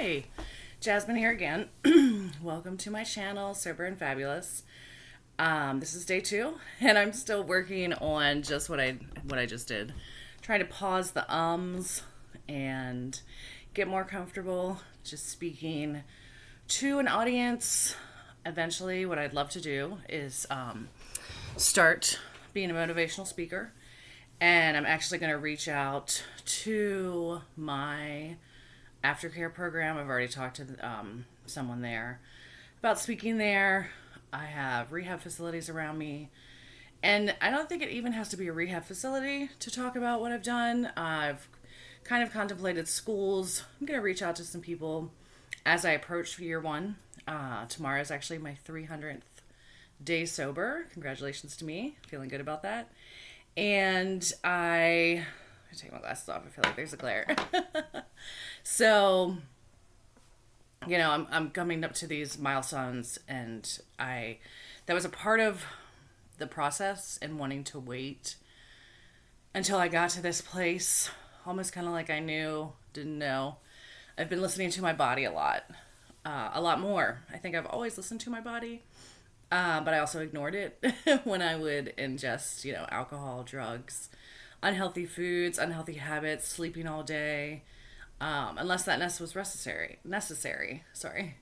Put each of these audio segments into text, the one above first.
Hi, Jasmine here again. Welcome to my channel, Sober and Fabulous. This is day 2, and I'm still working on just what I just did, trying to pause the and get more comfortable just speaking to an audience. Eventually, what I'd love to do is start being a motivational speaker, and I'm actually going to reach out to my aftercare program. I've already talked to someone there about speaking there. I have rehab facilities around me, and I don't think it even has to be a rehab facility to talk about what I've done. I've kind of contemplated schools. I'm going to reach out to some people as I approach year 1. Tomorrow is actually my 300th day sober. Congratulations to me. Feeling good about that. And I take my glasses off. I feel like there's a glare. So, I'm coming up to these milestones, and that was a part of the process and wanting to wait until I got to this place, almost kind of like I didn't know. I've been listening to my body a lot more. I think I've always listened to my body, but I also ignored it when I would ingest, alcohol, drugs, unhealthy foods, unhealthy habits, sleeping all day. Unless that was necessary. Sorry.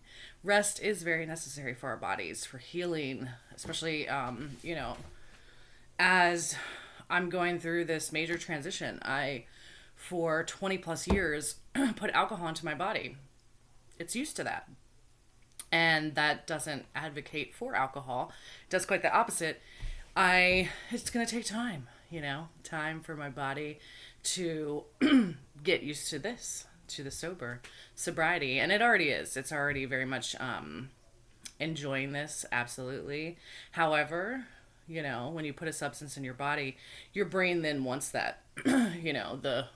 Rest is very necessary for our bodies, for healing, especially, as I'm going through this major transition. For 20 plus years, put alcohol into my body. It's used to that. And that doesn't advocate for alcohol. It does quite the opposite. It's going to take time, time for my body to get used to to the sobriety. And it already is. It's already very much enjoying this, absolutely. However, when you put a substance in your body, your brain then wants that. The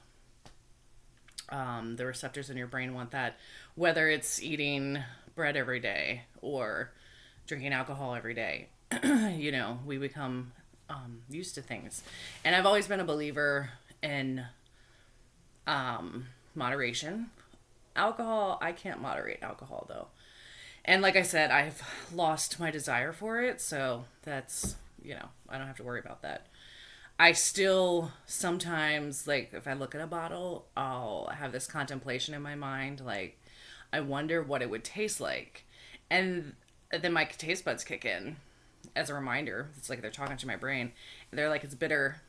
receptors in your brain want that, whether it's eating bread every day or drinking alcohol every day. We become used to things. And I've always been a believer in moderation. Alcohol, I can't moderate alcohol though. And like I said, I've lost my desire for it, so that's, I don't have to worry about that. I still sometimes, like, if I look at a bottle, I'll have this contemplation in my mind, like, I wonder what it would taste like. And then my taste buds kick in as a reminder. It's like they're talking to my brain. They're like, it's bitter.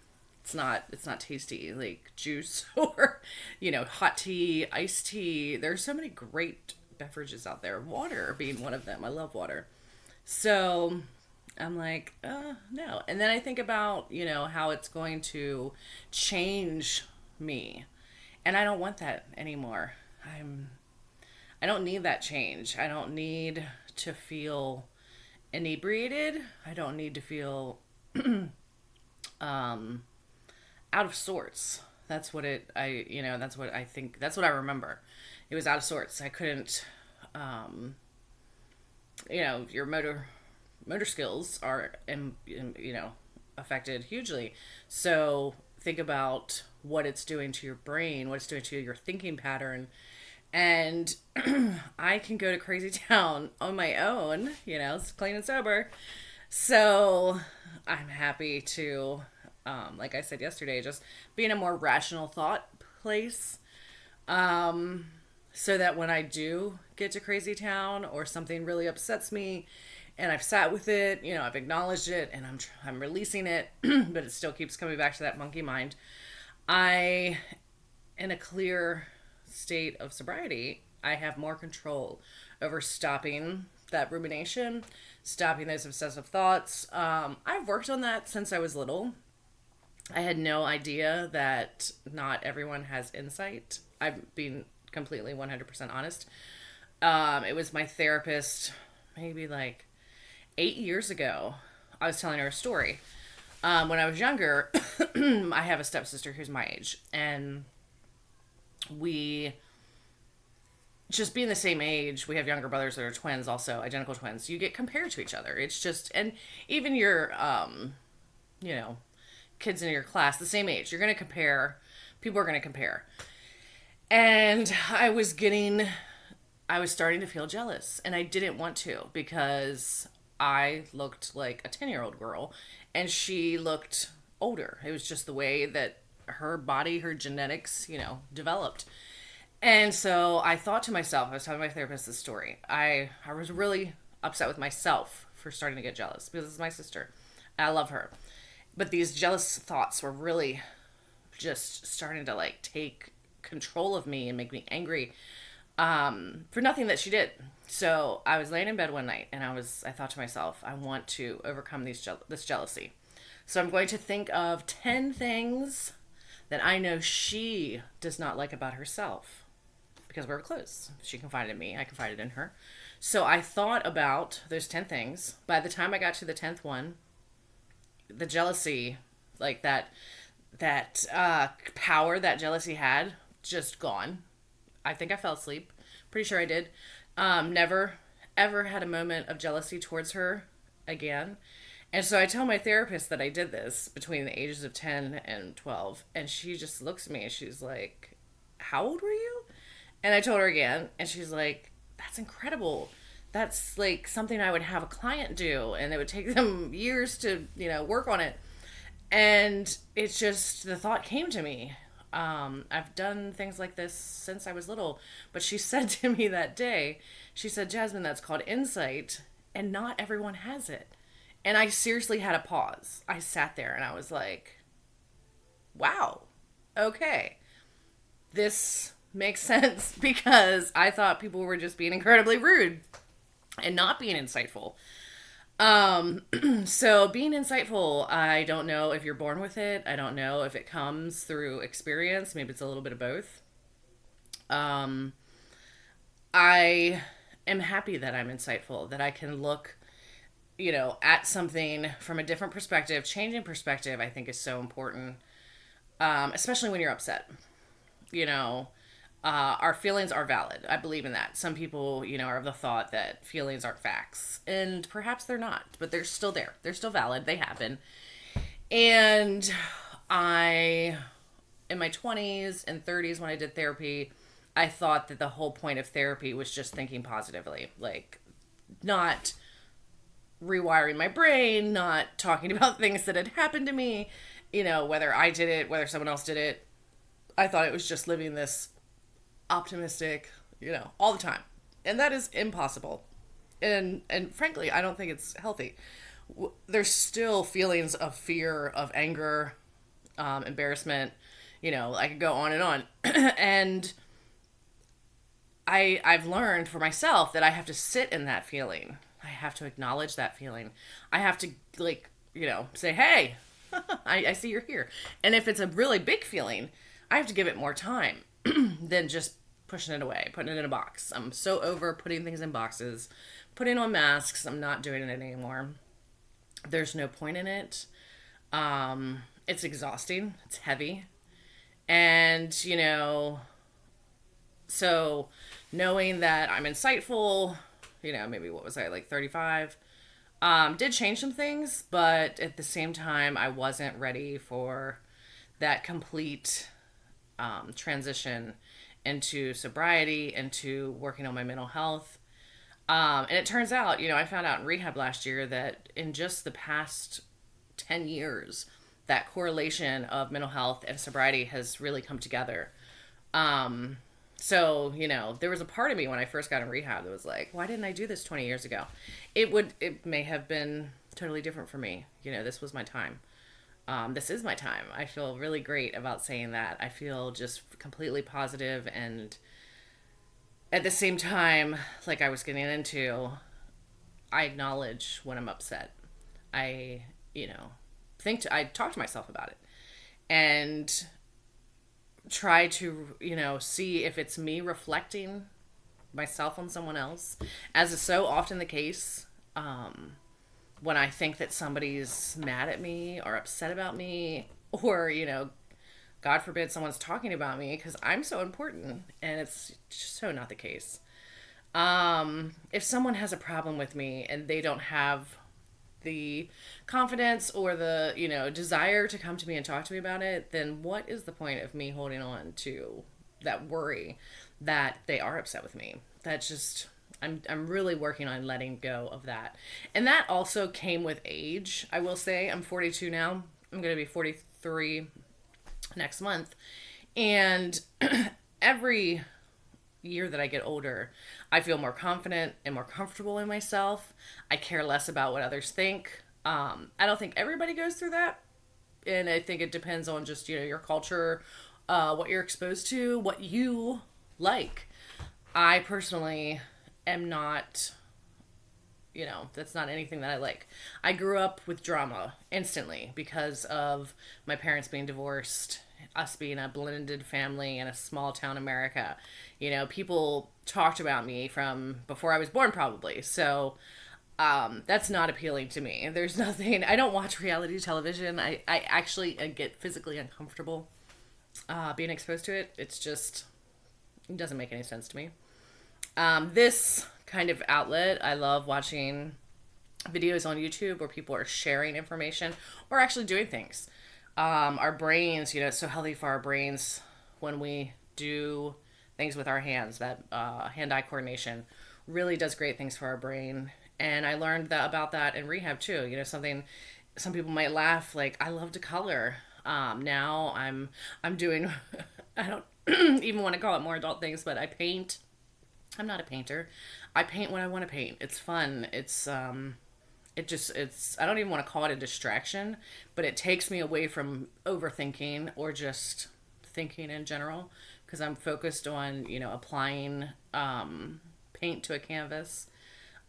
It's not tasty, like juice or, hot tea, iced tea. There's so many great beverages out there. Water being one of them. I love water. So I'm like, no. And then I think about, how it's going to change me. And I don't want that anymore. I don't need that change. I don't need to feel inebriated. I don't need to feel out of sorts. That's what that's what I think. That's what I remember. It was out of sorts. I couldn't, your motor skills are, affected hugely. So think about what it's doing to your brain, what it's doing to your thinking pattern. And I can go to crazy town on my own, clean and sober. So I'm happy to, like I said yesterday, just be in a more rational thought place. So that when I do get to crazy town or something really upsets me and I've sat with it, I've acknowledged it and I'm releasing it, but it still keeps coming back to that monkey mind. In a clear state of sobriety, I have more control over stopping that rumination, stopping those obsessive thoughts. I've worked on that since I was little. I had no idea that not everyone has insight. I'm being completely 100% honest. It was my therapist maybe like 8 years ago. I was telling her a story. When I was younger, I have a stepsister who's my age, and we, just being the same age, we have younger brothers that are twins, also identical twins. You get compared to each other. It's just, and even your, kids in your class, the same age, you're going to compare. People are going to compare. And I was getting I was starting to feel jealous, and I didn't want to because I looked like a 10-year-old girl and she looked older. It was just the way that her body, her genetics, developed. And so I thought to myself, I was telling my therapist this story. I was really upset with myself for starting to get jealous because it's my sister. I love her. But these jealous thoughts were really just starting to like take control of me and make me angry for nothing that she did. So I was laying in bed one night and I thought to myself, I want to overcome this jealousy. So I'm going to think of 10 things that I know she does not like about herself because we're close. She confided in me, I confided in her. So I thought about those 10 things. By the time I got to the 10th one, the jealousy, like that power that jealousy had, just gone. I think I fell asleep. Pretty sure I did. Never, ever had a moment of jealousy towards her again. And so I tell my therapist that I did this between the ages of 10 and 12. And she just looks at me and she's like, how old were you? And I told her again. And she's like, that's incredible. That's like something I would have a client do. And it would take them years to, work on it. And it's just, the thought came to me. I've done things like this since I was little. But she said to me that day, she said, Jasmine, that's called insight. And not everyone has it. And I seriously had a pause. I sat there and I was like, wow, okay. This makes sense because I thought people were just being incredibly rude and not being insightful. So being insightful, I don't know if you're born with it. I don't know if it comes through experience. Maybe it's a little bit of both. I am happy that I'm insightful, that I can look, at something from a different perspective. Changing perspective, I think, is so important, especially when you're upset. Our feelings are valid. I believe in that. Some people, are of the thought that feelings aren't facts, and perhaps they're not, but they're still there. They're still valid. They happen. And in my 20s and 30s, when I did therapy, I thought that the whole point of therapy was just thinking positively, like not rewiring my brain, not talking about things that had happened to me, whether I did it, whether someone else did it. I thought it was just living this optimistic, all the time. And that is impossible. And frankly, I don't think it's healthy. There's still feelings of fear, of anger, embarrassment, I could go on and on. And I've learned for myself that I have to sit in that feeling. I have to acknowledge that feeling. I have to say, hey, I see you're here. And if it's a really big feeling, I have to give it more time than just pushing it away, putting it in a box. I'm so over putting things in boxes, putting on masks. I'm not doing it anymore. There's no point in it. It's exhausting. It's heavy. And, so knowing that I'm insightful, maybe what was I, like 35, did change some things, but at the same time, I wasn't ready for that complete transition into sobriety, into working on my mental health. And it turns out, I found out in rehab last year that in just the past 10 years, that correlation of mental health and sobriety has really come together. So, there was a part of me when I first got in rehab that was like, why didn't I do this 20 years ago? It may have been totally different for me. This was my time. This is my time. I feel really great about saying that. I feel just completely positive, and at the same time, like I was getting into, I acknowledge when I'm upset. I talk to myself about it and try to, see if it's me reflecting myself on someone else, as is so often the case. When I think that somebody's mad at me or upset about me, or, God forbid someone's talking about me because I'm so important, and it's just so not the case. If someone has a problem with me and they don't have the confidence or the, desire to come to me and talk to me about it, then what is the point of me holding on to that worry that they are upset with me. That's just, I'm really working on letting go of that. And that also came with age. I will say I'm 42 now. I'm going to be 43 next month. And every year that I get older, I feel more confident and more comfortable in myself. I care less about what others think. I don't think everybody goes through that. And I think it depends on just, your culture, what you're exposed to, what you like. I personally am not, that's not anything that I like. I grew up with drama instantly because of my parents being divorced, us being a blended family in a small town America. People talked about me from before I was born, probably. So that's not appealing to me. There's nothing, I don't watch reality television. I actually get physically uncomfortable being exposed to it. It doesn't make any sense to me. This kind of outlet, I love watching videos on YouTube where people are sharing information or actually doing things. Our brains, it's so healthy for our brains when we do things with our hands. That hand-eye coordination really does great things for our brain. And I learned about that in rehab too. Some people might laugh, like, I love to color. Now I'm doing, I don't even want to call it more adult things, but I paint. I'm not a painter. I paint when I want to paint. It's fun. It's I don't even want to call it a distraction, but it takes me away from overthinking or just thinking in general, because I'm focused on, applying paint to a canvas.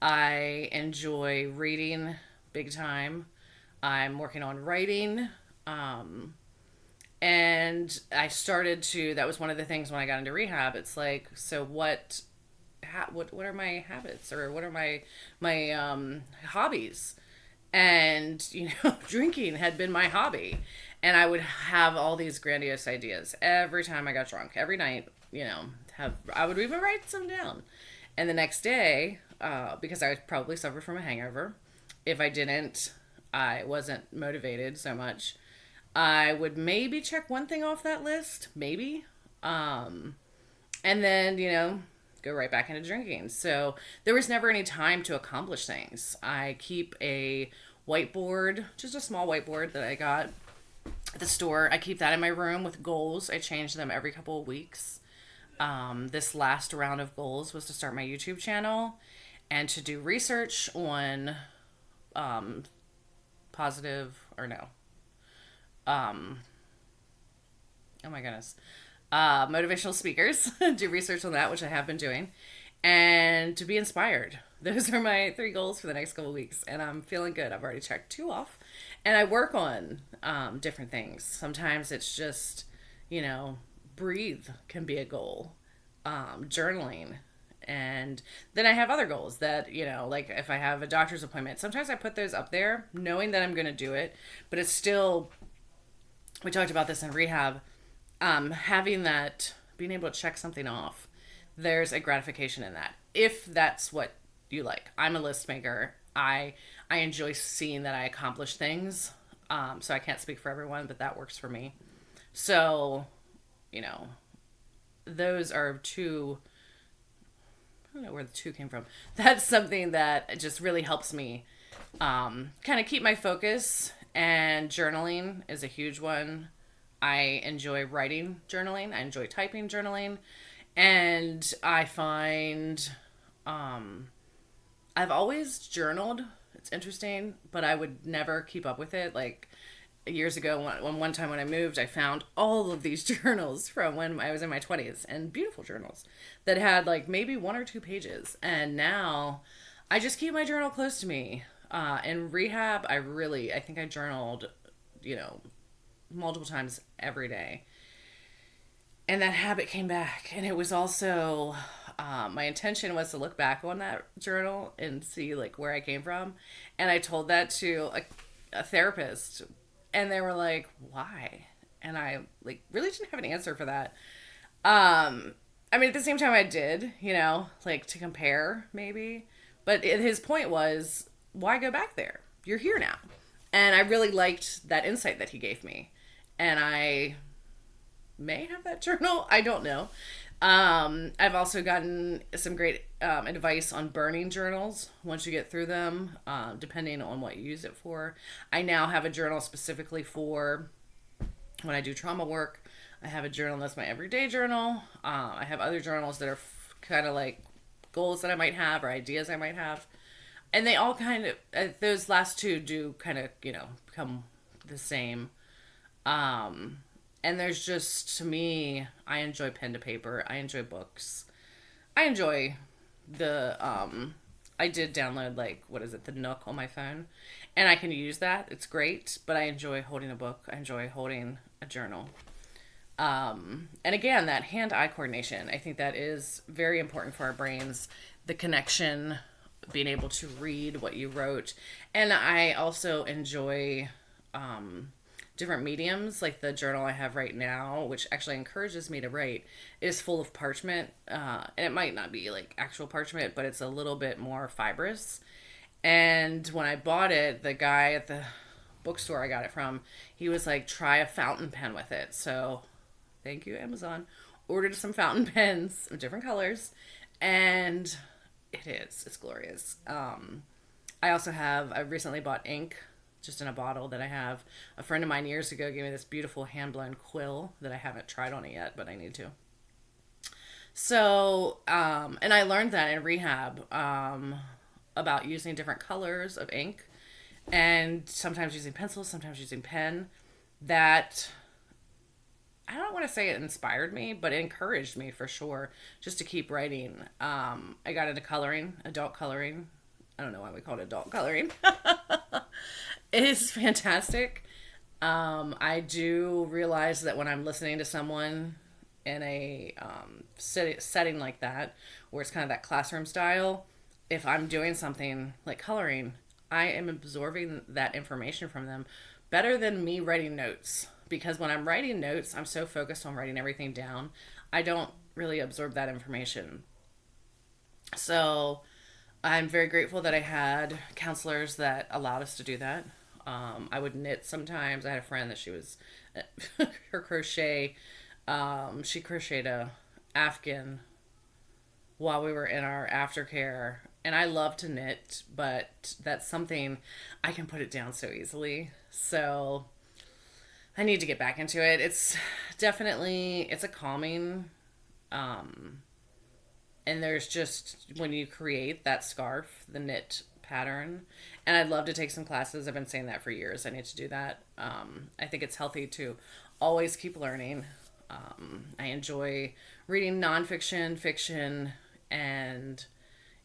I enjoy reading big time. I'm working on writing. And I started to, that was one of the things when I got into rehab. It's like, so what are my habits, or what are my hobbies? And drinking had been my hobby, and I would have all these grandiose ideas every time I got drunk. Every night, I would even write some down, and the next day, because I would probably suffer from a hangover, if I didn't, I wasn't motivated so much, I would maybe check one thing off that list, maybe, and then go right back into drinking. So there was never any time to accomplish things. I keep a whiteboard, just a small whiteboard that I got at the store. I keep that in my room with goals. I change them every couple of weeks. This last round of goals was to start my YouTube channel and to do research on positive, or no. Oh my goodness. Motivational speakers, do research on that, which I have been doing, and to be inspired. Those are my 3 goals for the next couple of weeks, and I'm feeling good. I've already checked 2 off, and I work on different things. Sometimes it's just, breathe can be a goal, journaling, and then I have other goals that, like if I have a doctor's appointment, sometimes I put those up there knowing that I'm going to do it, but it's still, we talked about this in rehab, having that, being able to check something off, there's a gratification in that, if that's what you like. I'm a list maker. I enjoy seeing that I accomplish things. So I can't speak for everyone, but that works for me. So, those are 2, I don't know where the 2 came from. That's something that just really helps me kind of keep my focus, and journaling is a huge one. I enjoy writing journaling. I enjoy typing journaling. And I find I've always journaled. It's interesting, but I would never keep up with it. Like years ago, one time when I moved, I found all of these journals from when I was in my 20s, and beautiful journals that had like maybe 1 or 2 pages. And now I just keep my journal close to me. In rehab, I think I journaled, multiple times every day. And that habit came back. And it was also, my intention was to look back on that journal and see like where I came from. And I told that to a therapist, and they were like, why? And I like really didn't have an answer for that. I mean, at the same time I did, like to compare maybe, but his point was, why go back there? You're here now. And I really liked that insight that he gave me. And I may have that journal. I don't know. I've also gotten some great advice on burning journals once you get through them, depending on what you use it for. I now have a journal specifically for when I do trauma work. I have a journal that's my everyday journal. I have other journals that are kind of like goals that I might have or ideas I might have. And they all kind of, those last two do kind of, become the same. Um, and there's just, to me, I enjoy pen to paper. I enjoy books. I enjoy I did download, like, what is it, the Nook on my phone. And I can use that. It's great. But I enjoy holding a book. I enjoy holding a journal. And again, that hand-eye coordination, I think that is very important for our brains. The connection, being able to read what you wrote. And I also enjoy different mediums, like the journal I have right now, which actually encourages me to write, is full of parchment. And it might not be like actual parchment, but it's a little bit more fibrous. And when I bought it, the guy at the bookstore I got it from, he was like, try a fountain pen with it. So thank you, Amazon. Ordered some fountain pens of different colors, and it's glorious. I recently bought ink just in a bottle that I have. A friend of mine years ago gave me this beautiful hand-blown quill that I haven't tried on it yet, but I need to. So, and I learned that in rehab, about using different colors of ink, and sometimes using pencils, sometimes using pen. That, I don't want to say it inspired me, but it encouraged me for sure, just to keep writing. I got into coloring, adult coloring. I don't know why we call it adult coloring. It is fantastic. I do realize that when I'm listening to someone in a setting like that, where it's kind of that classroom style, if I'm doing something like coloring, I am absorbing that information from them better than me writing notes. Because when I'm writing notes, I'm so focused on writing everything down, I don't really absorb that information. So I'm very grateful that I had counselors that allowed us to do that. I would knit sometimes. I had a friend that she was her crochet. She crocheted a Afghan while we were in our aftercare, and I love to knit, but that's something I can put it down so easily. So I need to get back into it. It's a calming, and there's just, when you create that scarf, the knit pattern, and I'd love to take some classes. I've been saying that for years. I need to do that. I think it's healthy to always keep learning. I enjoy reading nonfiction, fiction, and,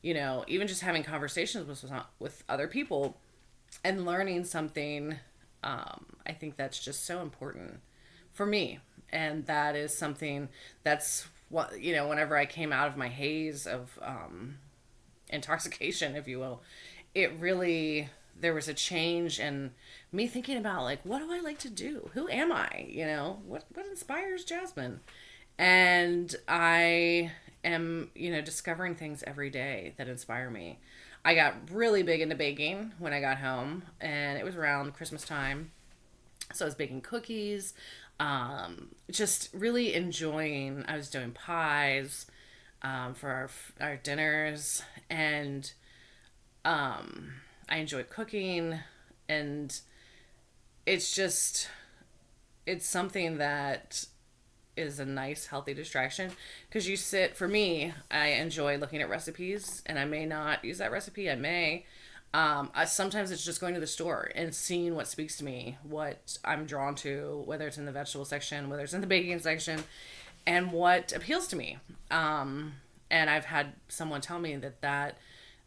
even just having conversations with other people and learning something. I think that's just so important for me. And that is something that's what, whenever I came out of my haze of intoxication, if you will, there was a change in me thinking about, like, what do I like to do? Who am I? What inspires Jasmine? And I am, discovering things every day that inspire me. I got really big into baking when I got home, and it was around Christmas time. So I was baking cookies, just really enjoying, I was doing pies for our dinners, and I enjoy cooking, and it's something that is a nice, healthy distraction, because for me, I enjoy looking at recipes, and I may not use that recipe. I may. Sometimes it's just going to the store and seeing what speaks to me, what I'm drawn to, whether it's in the vegetable section, whether it's in the baking section, and what appeals to me. And I've had someone tell me that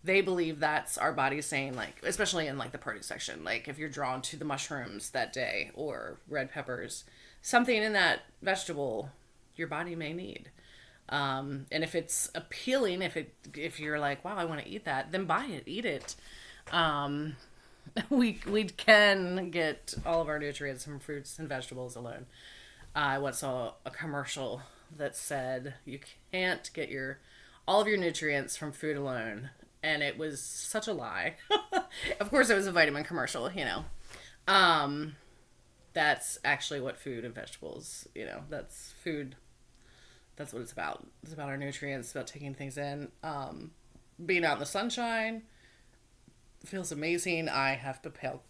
they believe that's our body saying, like, especially in like the produce section, like if you're drawn to the mushrooms that day or red peppers, something in that vegetable your body may need. And if it's appealing, if you're like, wow, I want to eat that, then buy it, eat it. We can get all of our nutrients from fruits and vegetables alone. I once saw a commercial that said you can't get all of your nutrients from food alone, and it was such a lie. Of course, it was a vitamin commercial, That's actually what food and vegetables, that's food That's what it's about. It's about our nutrients, about taking things in. Being out in the sunshine feels amazing. I have a pale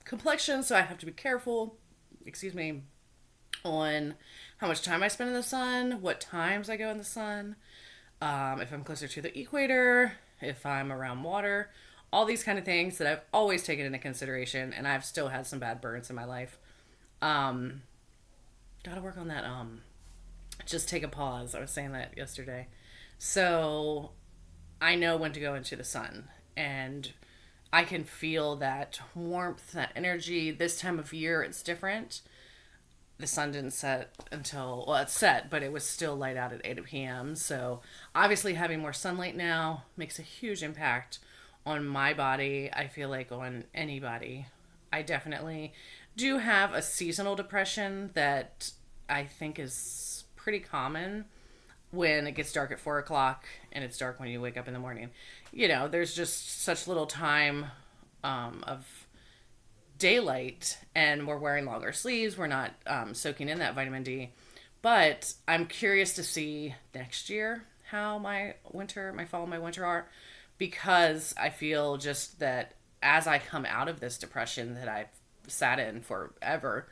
complexion, so I have to be careful, excuse me, on how much time I spend in the sun, what times I go in the sun, if I'm closer to the equator, if I'm around water, all these kind of things that I've always taken into consideration, and I've still had some bad burns in my life. Um, Gotta work on that. Just take a pause. I was saying that yesterday. So I know when to go into the sun, and I can feel that warmth, that energy. This time of year, it's different. The sun didn't set until, well, it set, but it was still light out at 8 p.m. So obviously, having more sunlight now makes a huge impact on my body. I feel like on anybody. I definitely do have a seasonal depression that I think is pretty common when it gets dark at 4 o'clock and it's dark when you wake up in the morning. There's just such little time of daylight, and we're wearing longer sleeves. We're not soaking in that vitamin D. But I'm curious to see next year how my fall and my winter are, because I feel just that as I come out of this depression that I've sat in forever,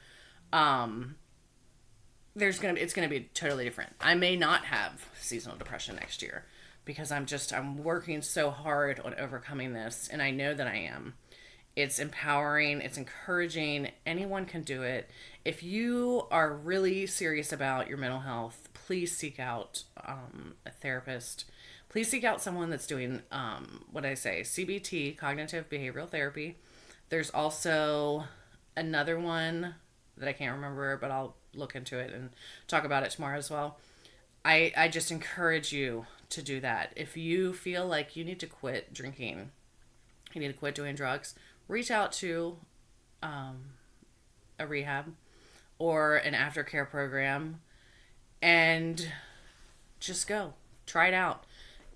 it's gonna be totally different. I may not have seasonal depression next year because I'm working so hard on overcoming this, and I know that I am. It's empowering, it's encouraging. Anyone can do it. If you are really serious about your mental health, please seek out a therapist. Please seek out someone that's doing what I say, CBT, cognitive behavioral therapy. There's also another one that I can't remember, but I'll look into it and talk about it tomorrow as well. I just encourage you to do that. If you feel like you need to quit drinking, you need to quit doing drugs, reach out to a rehab or an aftercare program and just go. Try it out.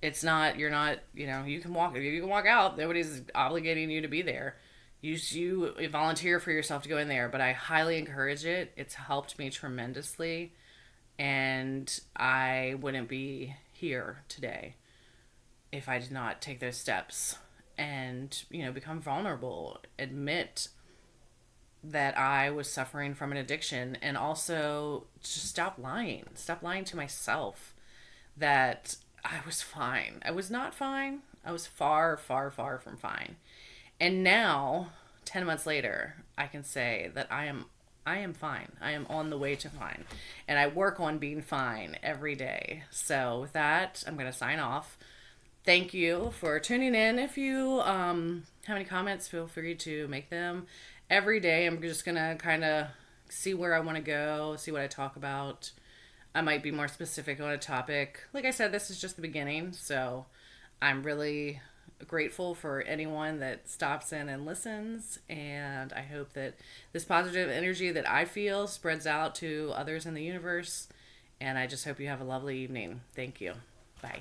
It's not, you're not, you can walk out. Nobody's obligating you to be there. You volunteer for yourself to go in there, but I highly encourage it. It's helped me tremendously, and I wouldn't be here today if I did not take those steps and, become vulnerable, admit that I was suffering from an addiction, and also just stop lying to myself that I was fine. I was not fine. I was far, far, far from fine. And now, 10 months later, I can say that I am fine. I am on the way to fine. And I work on being fine every day. So with that, I'm going to sign off. Thank you for tuning in. If you have any comments, feel free to make them. Every day, I'm just going to kind of see where I want to go, see what I talk about. I might be more specific on a topic. Like I said, this is just the beginning. So I'm really grateful for anyone that stops in and listens, and I hope that this positive energy that I feel spreads out to others in the universe, and I just hope you have a lovely evening. Thank you. Bye.